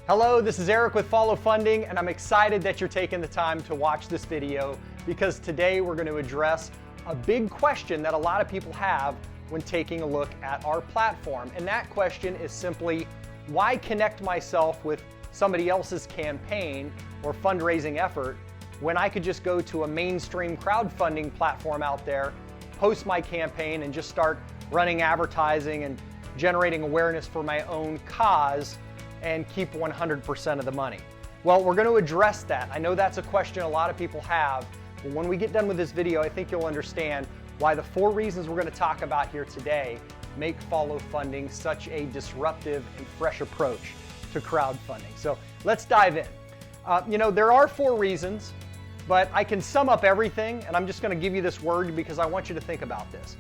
Hello, this is Eric with FollowFunding, and I'm excited that you're taking the time to watch this video because today we're going to address a big question that a lot of people have when taking a look at our platform. And that question is simply, why connect myself with somebody else's campaign or fundraising effort when I could just go to a mainstream crowdfunding platform out there, post my campaign, and just start running advertising and generating awareness for my own cause and keep 100% of the money? Well, we're going to address that. I know that's a question a lot of people have, but when we get done with this video, I think you'll understand why the 4 reasons we're going to talk about here today make FollowFunding such a disruptive and fresh approach to crowdfunding. So let's dive in. There are 4 reasons, but I can sum up everything, and I'm just going to give you this word because I want you to think about this.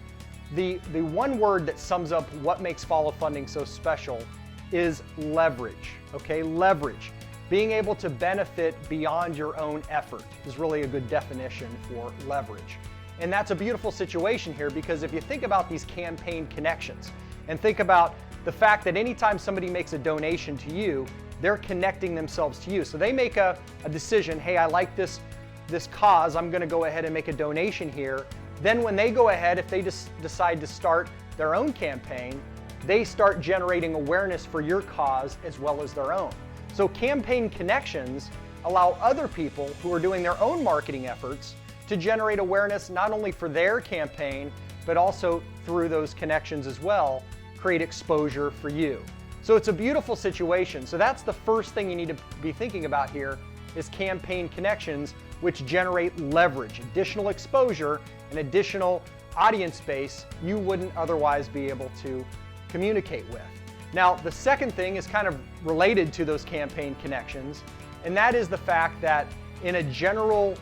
The one word that sums up what makes FollowFunding so special is leverage, okay? Leverage. Being able to benefit beyond your own effort is really a good definition for leverage. And that's a beautiful situation here because if you think about these campaign connections and think about the fact that anytime somebody makes a donation to you, they're connecting themselves to you. So they make a decision, hey, I like this cause, I'm gonna go ahead and make a donation here. Then when they go ahead, if they just decide to start their own campaign, they start generating awareness for your cause as well as their own. So campaign connections allow other people who are doing their own marketing efforts to generate awareness not only for their campaign, but also through those connections as well, create exposure for you. So it's a beautiful situation. So that's the first thing you need to be thinking about here is campaign connections, which generate leverage, additional exposure, and additional audience base you wouldn't otherwise be able to communicate with. Now, the second thing is kind of related to those campaign connections, and that is the fact that in a general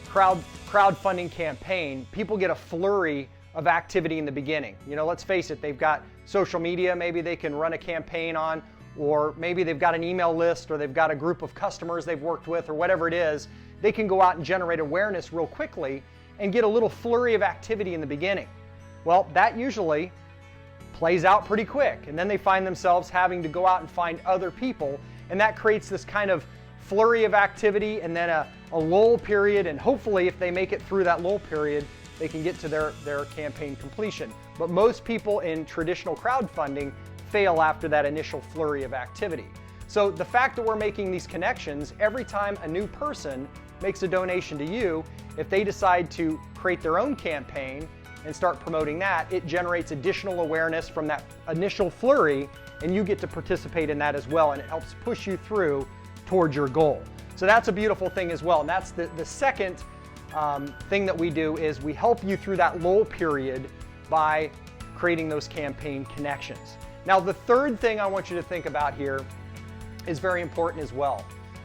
crowdfunding campaign, people get a flurry of activity in the beginning. Let's face it, they've got social media maybe they can run a campaign on, or maybe they've got an email list, or they've got a group of customers they've worked with, or whatever it is. They can go out and generate awareness real quickly and get a little flurry of activity in the beginning. Well, that usually plays out pretty quick, and then they find themselves having to go out and find other people, and that creates this kind of flurry of activity and then a lull period, and hopefully if they make it through that lull period, they can get to their campaign completion. But most people in traditional crowdfunding fail after that initial flurry of activity. So the fact that we're making these connections, every time a new person makes a donation to you, if they decide to create their own campaign and start promoting that, it generates additional awareness from that initial flurry, and you get to participate in that as well, and it helps push you through towards your goal. So that's a beautiful thing as well. And that's the second thing that we do is we help you through that lull period by creating those campaign connections. Now, the third thing I want you to think about here is very important as well.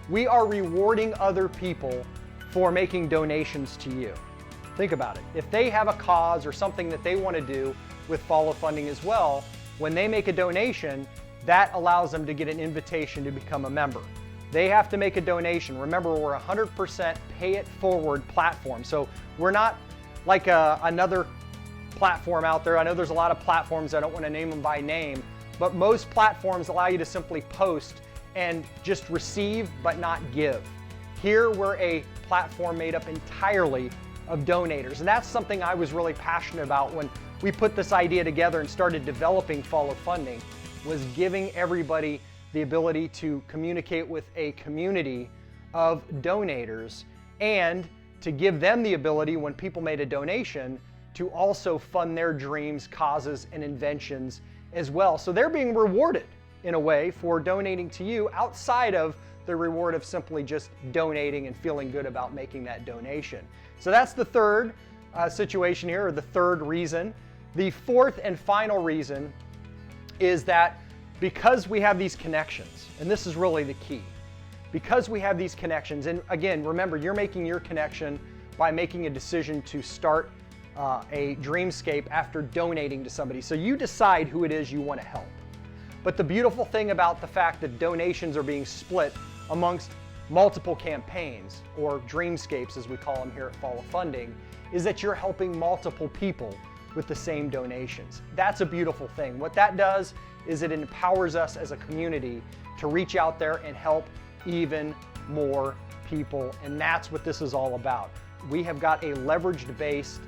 We are rewarding other people for making donations to you. Think about it. If they have a cause or something that they want to do with FollowFunding as well, when they make a donation, that allows them to get an invitation to become a member. They have to make a donation. Remember, we're 100% pay-it-forward platform. So we're not like another platform out there. I know there's a lot of platforms, I don't want to name them by name, but most platforms allow you to simply post and just receive but not give. Here, we're a platform made up entirely of donators, and that's something I was really passionate about when we put this idea together and started developing FollowFunding, was giving everybody the ability to communicate with a community of donators and to give them the ability, when people made a donation, to also fund their dreams, causes, and inventions as well. So they're being rewarded in a way for donating to you outside of the reward of simply just donating and feeling good about making that donation. So that's the third situation here, or the third reason. The fourth and final reason is that because we have these connections, and this is really the key, because we have these connections, and again, remember, you're making your connection by making a decision to start a dreamscape after donating to somebody. So you decide who it is you want to help. But the beautiful thing about the fact that donations are being split amongst multiple campaigns, or dreamscapes as we call them here at FollowFunding, is that you're helping multiple people with the same donations. That's a beautiful thing. What that does is it empowers us as a community to reach out there and help even more people, and that's what this is all about. We have got a leveraged-based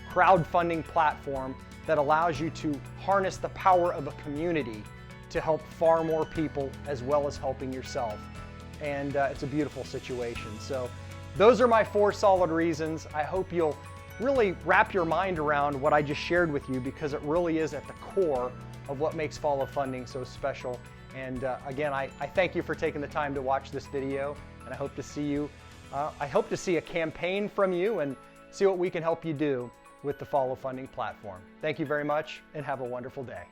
crowdfunding platform that allows you to harness the power of a community to help far more people as well as helping yourself. And it's a beautiful situation. So those are my 4 solid reasons. I hope you'll really wrap your mind around what I just shared with you, because it really is at the core of what makes FollowFunding so special. And again, I thank you for taking the time to watch this video, and I hope to see you. I hope to see a campaign from you and see what we can help you do with the FollowFunding platform. Thank you very much, and have a wonderful day.